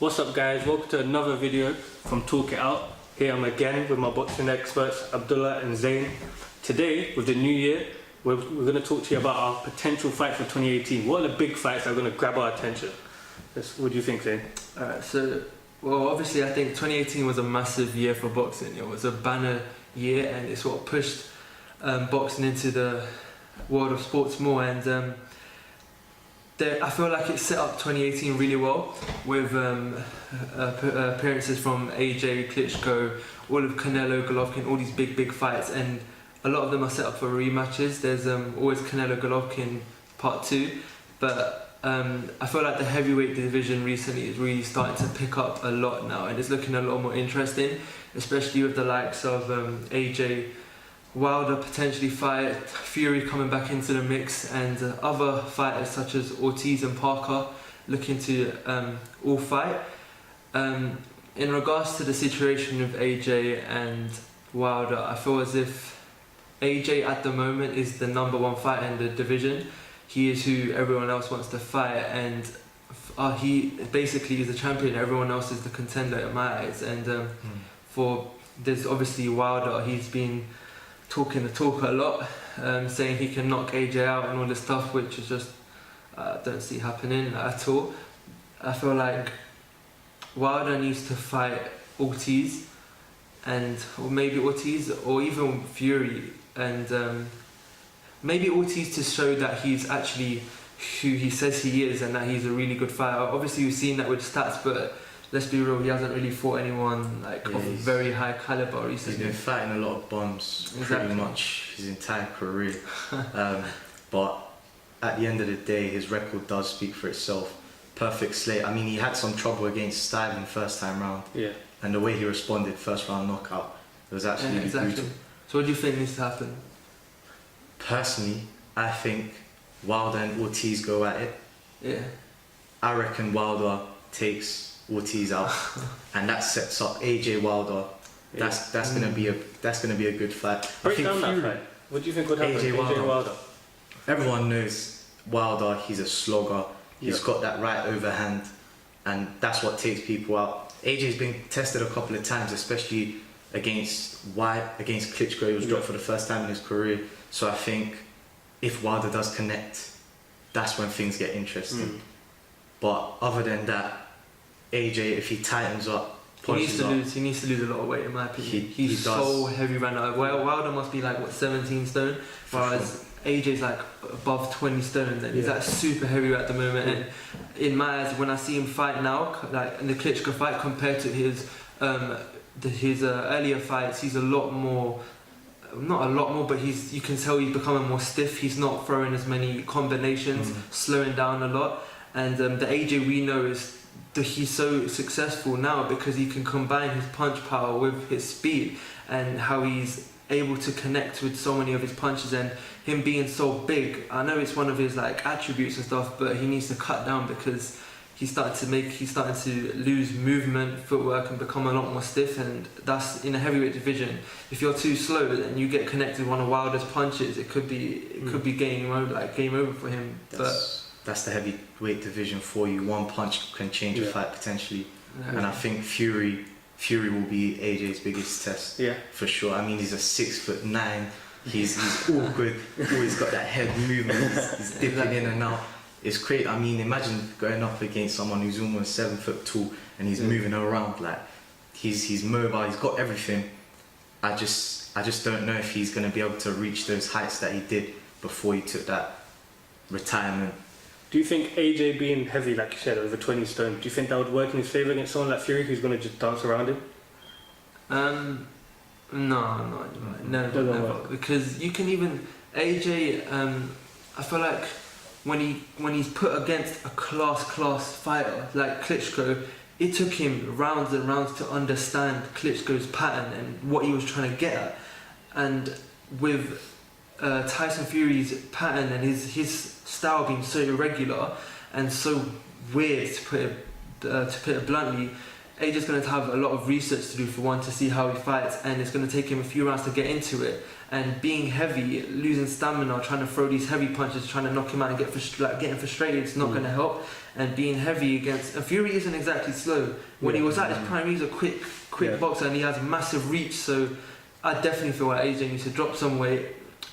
What's up guys, welcome to another video from Talk It Out. Here I'm again with my boxing experts Abdullah and Zain. Today, with the new year, we're going to talk to you about our potential fight for 2018. What are the big fights that are going to grab our attention? What do you think, Zain? Well, obviously I think 2018 was a massive year for boxing. It was a banner year and it sort of pushed boxing into the world of sports more, and I feel like it set up 2018 really well with appearances from AJ, Klitschko, all of Canelo, Golovkin, all these big fights, and a lot of them are set up for rematches. There's always Canelo, Golovkin part 2, but I feel like the heavyweight division recently is really starting to pick up a lot now, and it's looking a lot more interesting, especially with the likes of AJ, Wilder potentially fight, Fury coming back into the mix, and other fighters such as Ortiz and Parker looking to all fight. In regards to the situation with AJ and Wilder, I feel as if AJ at the moment is the #1 fighter in the division. He is who everyone else wants to fight, and he basically is the champion. Everyone else is the contender in my eyes. And there's obviously Wilder. He's been talking the talk a lot, saying he can knock AJ out and all this stuff, which is just don't see happening at all. I feel like Wilder needs to fight Ortiz, or maybe Ortiz or even Fury, and maybe Ortiz to show that he's actually who he says he is and that he's a really good fighter. Obviously we've seen that with stats, but let's be real, he hasn't really fought anyone of very high caliber recently. He's been fighting a lot of bums pretty much his entire career. But at the end of the day, his record does speak for itself. Perfect slate. I mean, he had some trouble against Styling first time round. Yeah. And the way he responded, first round knockout, it was actually brutal. So what do you think needs to happen? Personally, I think Wilder and Ortiz go at it. Yeah. I reckon Wilder takes Ortiz out, and that sets up AJ Wilder. That's gonna be a good fight. Break down that fight. What do you think would happen? AJ Wilder. Everyone knows Wilder. He's a slogger. He's got that right overhand, and that's what takes people out. AJ's been tested a couple of times, especially against Klitschko. He was dropped for the first time in his career. So I think if Wilder does connect, that's when things get interesting. But other than that, AJ, if he tightens up, he needs to lose a lot of weight in my opinion. He's so heavy right now. Wilder must be like 17 stone, whereas AJ's like above 20 stone. And he's like super heavy at the moment. And in my eyes, when I see him fight now, like in the Klitschko fight compared to his earlier fights, he's a lot more. Not a lot more, but you can tell he's becoming more stiff. He's not throwing as many combinations, slowing down a lot. And the AJ we know he's so successful now because he can combine his punch power with his speed, and how he's able to connect with so many of his punches, and him being so big. I know it's one of his like attributes and stuff, but he needs to cut down because he's starting to lose movement, footwork, and become a lot more stiff. And that's in a heavyweight division. If you're too slow and you get connected with one of Wilder's punches, it could be game over for him. That's the heavyweight division for you. One punch can change a fight potentially. And I think Fury will be AJ's biggest test. Yeah. For sure. I mean, he's a 6'9". He's all good. Always got that head movement. He's dipping in and out. It's great. I mean, imagine going up against someone who's almost 7 foot tall and he's moving around like he's mobile. He's got everything. I just don't know if he's going to be able to reach those heights that he did before he took that retirement. Do you think AJ being heavy, like you said, over 20 stone, do you think that would work in his favour against someone like Fury who's going to just dance around him? No, never. Because you can even AJ. I feel like when he's put against a class fighter like Klitschko, it took him rounds and rounds to understand Klitschko's pattern and what he was trying to get at. And with Tyson Fury's pattern and his style being so irregular and so weird, to put it bluntly, AJ's going to have a lot of research to do, for one, to see how he fights, and it's going to take him a few rounds to get into it. And being heavy, losing stamina, trying to throw these heavy punches, trying to knock him out and getting frustrated, it's not going to help. And being heavy against... And Fury isn't exactly slow. When he was at his prime, he was a quick boxer, and he has massive reach. So I definitely feel like AJ needs to drop some weight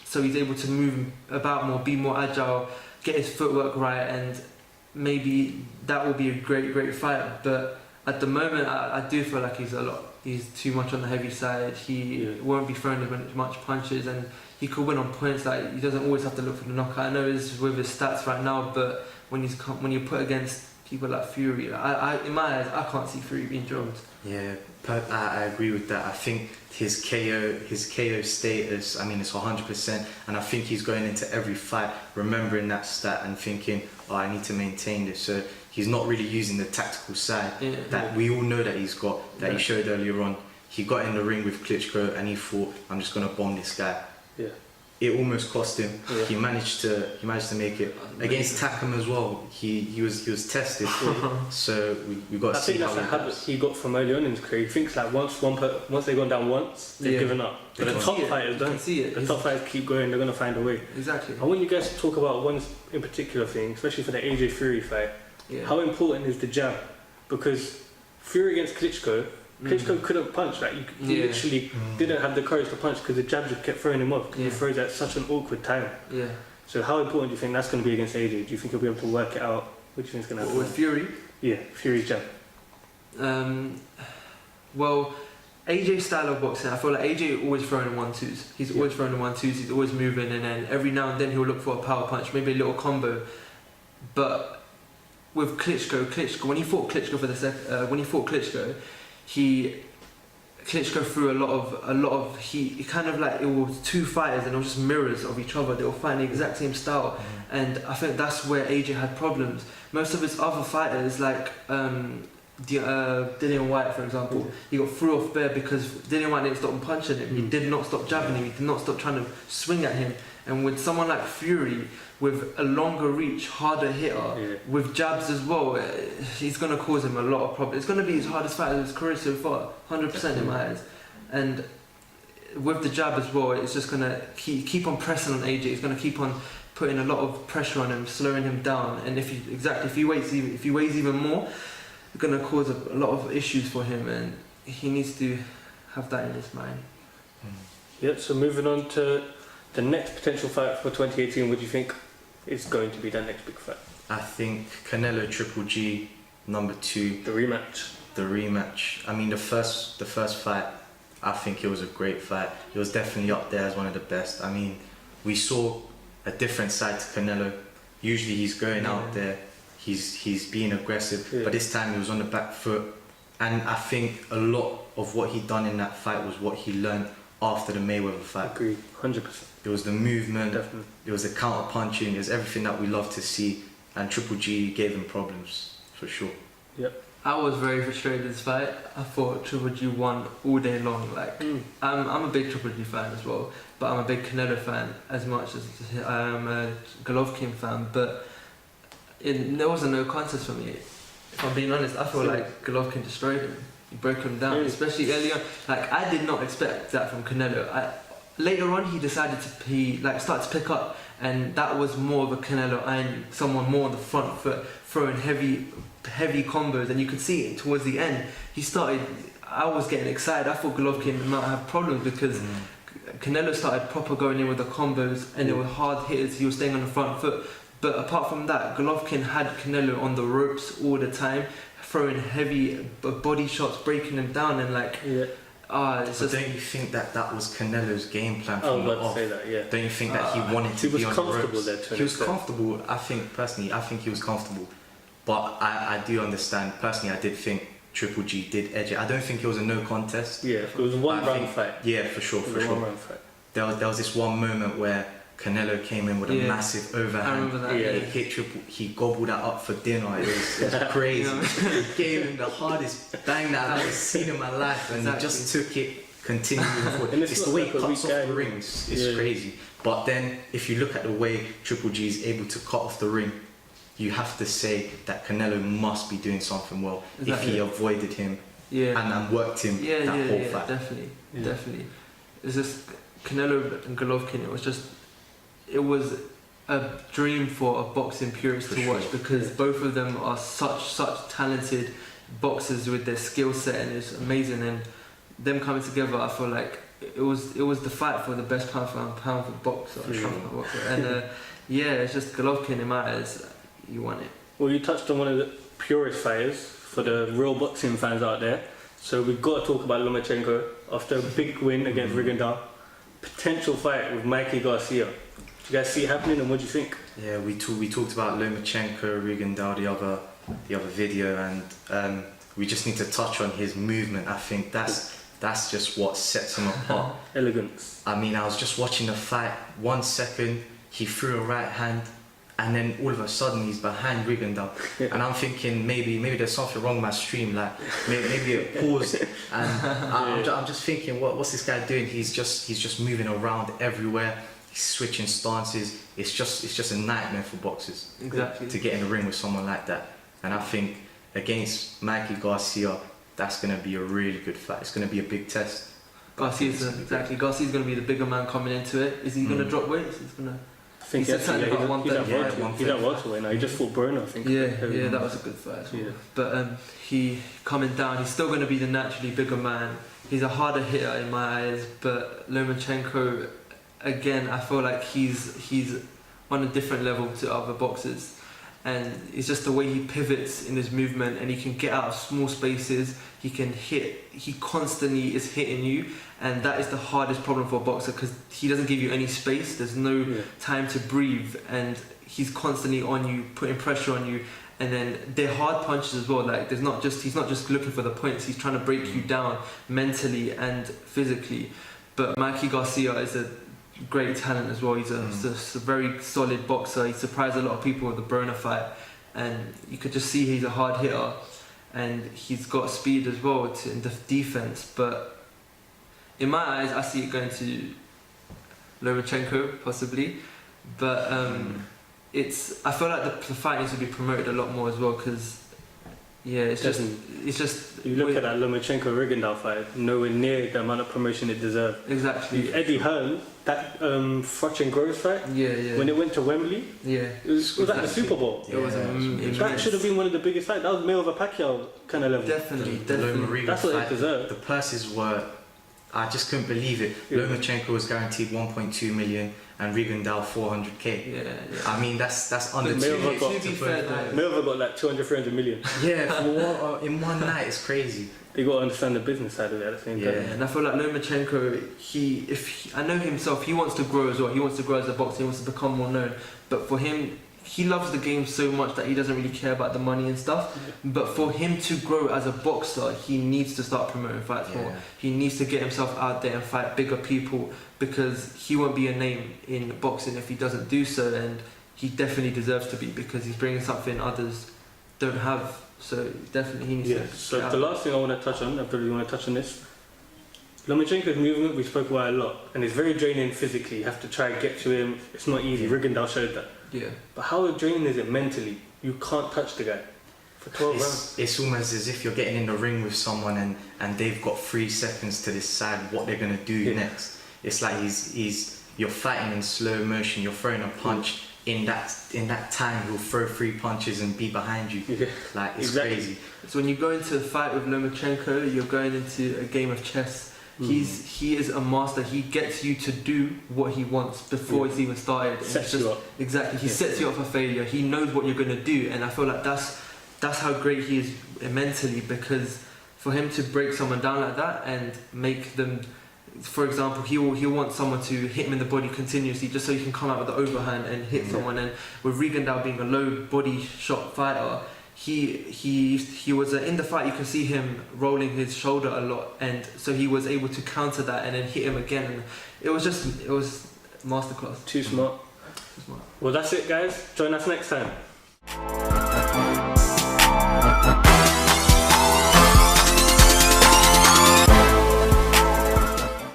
so he's able to move about more, be more agile, get his footwork right, and maybe that will be a great fight. But at the moment, I do feel like he's too much on the heavy side. He won't be throwing as much punches, and he could win on points. Like, he doesn't always have to look for the knockout. I know it's with his stats right now, but when you're put against people like Fury, in my eyes, I can't see Fury being dropped. Yeah, I agree with that. I think his KO status, I mean, it's 100%, and I think he's going into every fight remembering that stat and thinking, oh, I need to maintain this. So he's not really using the tactical side that we all know that he's got, that he showed earlier on. He got in the ring with Klitschko and he thought, I'm just going to bomb this guy. Yeah. It almost cost him. Yeah. He managed to make it against Takam as well. He was tested. So we got to see how he does. I think that's a habit he got from early on in his career. He thinks like once they've gone down once, they've given up. But the top fighters don't. The top fighters keep going. They're gonna find a way. Exactly. I want you guys to talk about one in particular thing, especially for the AJ Fury fight. Yeah. How important is the jab? Because Fury against Klitschko couldn't punch. Like he literally didn't have the courage to punch because the jab just kept throwing him off. Because he throws at such an awkward time. Yeah. So how important do you think that's going to be against AJ? Do you think he'll be able to work it out? What do you think is going to happen? With Fury? Yeah, Fury's jab. Well, AJ's style of boxing, I feel like AJ always throwing in 1-2s. He's always throwing in 1-2s. He's always moving, and then every now and then he'll look for a power punch, maybe a little combo. But with Klitschko, when he fought Klitschko Klitschko threw a lot of he kind of like, it was two fighters and it was just mirrors of each other. They were fighting the exact same style, and I think that's where AJ had problems. Most of his other fighters, like Dillian Whyte, for example, he got threw off bare because Dillian Whyte didn't stop punching him. He did not stop jabbing him. He did not stop trying to swing at him. And with someone like Fury, with a longer reach, harder hitter, with jabs as well, he's going to cause him a lot of problems. It's going to be his hardest fight of his career so far, 100% in my eyes. And with the jab as well, it's just going to keep on pressing on AJ. It's going to keep on putting a lot of pressure on him, slowing him down. And if he weighs even more, it's going to cause a lot of issues for him, and he needs to have that in his mind. Yep. So moving on to the next potential fight for 2018, what do you think is going to be that next big fight? I think Canelo Triple G #2. The rematch. I mean, the first fight, I think it was a great fight. It was definitely up there as one of the best. I mean, we saw a different side to Canelo. Usually he's going out there, he's being aggressive, but this time he was on the back foot. And I think a lot of what he done in that fight was what he learned after the Mayweather fight. Agreed, 100%. It was the movement, it was the counter punching, it was everything that we love to see, and Triple G gave him problems, for sure. Yep. I was very frustrated with this fight. I thought Triple G won all day long. Like, I'm a big Triple G fan as well, but I'm a big Canelo fan as much as I'm a Golovkin fan, but there was no contest for me. If I'm being honest, I feel like Golovkin destroyed him. He broke him down, especially early on. Like, I did not expect that from Canelo. Later on, he decided to start to pick up, and that was more of a Canelo and someone more on the front foot, throwing heavy combos, and you could see it towards the end. I was getting excited. I thought Golovkin might have problems because Canelo started proper going in with the combos, and they were hard hitters. He was staying on the front foot. But apart from that, Golovkin had Canelo on the ropes all the time, throwing heavy body shots, breaking him down, and don't you think that was Canelo's game plan from the off? Don't you think that he wanted to be on the ropes? He was comfortable. I think he was comfortable. But I do understand, personally, I did think Triple G did edge it. I don't think it was a no contest. Yeah, it was a one-round fight. Yeah, for sure. One-round fight. There was this one moment where Canelo came in with a massive overhand. I remember that. He hit he gobbled that up for dinner. It was crazy. He gave him the hardest bang that I've ever seen in my life, and he just took it, continued forward. It's the way he cuts off the rings. It's crazy. But then, if you look at the way Triple G is able to cut off the ring, you have to say that Canelo must be doing something well if he avoided him and worked him that whole fight. Definitely. It's just Canelo and Golovkin. It was a dream for a boxing purist to watch, because both of them are such talented boxers with their skill set, and it's amazing. And them coming together, I feel like it was the fight for the best pound for pound for boxer. And it's just Golovkin, in my eyes, you won it. Well, you touched on one of the purest fighters for the real boxing fans out there. So we've got to talk about Lomachenko after a big win against Rigondeaux. Potential fight with Mikey Garcia. Do you guys see it happening, and what do you think? Yeah, we talked about Lomachenko, Rigondeaux, the other video, and we just need to touch on his movement. I think that's just what sets him apart. Elegance. I mean, I was just watching the fight. 1 second, he threw a right hand, and then all of a sudden he's behind Rigondeaux. And I'm thinking maybe there's something wrong with my stream, like maybe it paused. And I'm just thinking, what's this guy doing? He's just moving around everywhere. He's switching stances. It's just a nightmare for boxers. Exactly. To get in the ring with someone like that. And I think against Mikey Garcia, that's going to be a really good fight. It's going to be a big test. Garcia's going to be the bigger man coming into it. Is he going to drop weight? I think he's at welterweight now. He just fought Bruno, I think. Yeah, that was a good fight as well. But he coming down, he's still going to be the naturally bigger man. He's a harder hitter in my eyes, but Lomachenko, again, I feel like he's on a different level to other boxers. And it's just the way he pivots in his movement, and he can get out of small spaces, he can hit, he constantly is hitting you, and that is the hardest problem for a boxer, because he doesn't give you any space, there's no time to breathe, and he's constantly on you, putting pressure on you. And then they're hard punches as well, like he's not just looking for the points, he's trying to break you down mentally and physically. But Mikey Garcia is a great talent as well. He's a very solid boxer. He surprised a lot of people with the Broner fight, and you could just see he's a hard hitter, and he's got speed as well in the defense. But in my eyes, I see it going to Lomachenko possibly. But I feel like the fight needs to be promoted a lot more as well, because it's just you look at that Lomachenko Rigondeaux fight, nowhere near the amount of promotion it deserved. Exactly. Eddie Hearn, that Froch and Groves fight, when it went to Wembley, it was like the Super Bowl. It was that should have been one of the biggest fights. That was Mayweather Pacquiao kind of level. Definitely. That's what it deserved. The purses were, I just couldn't believe it. Lomachenko was guaranteed 1.2 million and Rigondeaux 400k. I mean, that's under 2 Mayweather million. Mayweather got like 200, 300 million. Yeah, in one night, it's crazy. You got to understand the business side of it at the same time. And I feel like Lomachenko, I know himself, he wants to grow as well. He wants to grow as a boxer, he wants to become more known. But for him, he loves the game so much that he doesn't really care about the money and stuff. But for him to grow as a boxer, he needs to start promoting fights more. He needs to get himself out there and fight bigger people, because he won't be a name in boxing if he doesn't do so. And he definitely deserves to be, because he's bringing something others don't have. So definitely he needs to. So the last thing I want to touch on, I probably want to touch on this. Lomachenko's movement, we spoke about a lot, and it's very draining physically. You have to try and get to him. It's not easy. Rigondeaux showed that. But how draining is it mentally? You can't touch the guy for 12 rounds. It's almost as if you're getting in the ring with someone and they've got 3 seconds to decide what they're going to do next. It's like you're fighting in slow motion. You're throwing a punch. In that time, he'll throw 3 punches and be behind you. Like, it's crazy. So when you go into a fight with Lomachenko, you're going into a game of chess. He is a master. He gets you to do what he wants before it's even started. Sets you up. Exactly. He sets you up for failure. He knows what you're going to do, and I feel like that's how great he is mentally, because for him to break someone down like that and make them, for example, he'll want someone to hit him in the body continuously just so he can come out with the overhand and hit someone. And with Rigondeaux being a low body shot fighter, he was in the fight, you can see him rolling his shoulder a lot, and so he was able to counter that and then hit him again. And it was masterclass. Too smart. Well, that's it, guys. Join us next time.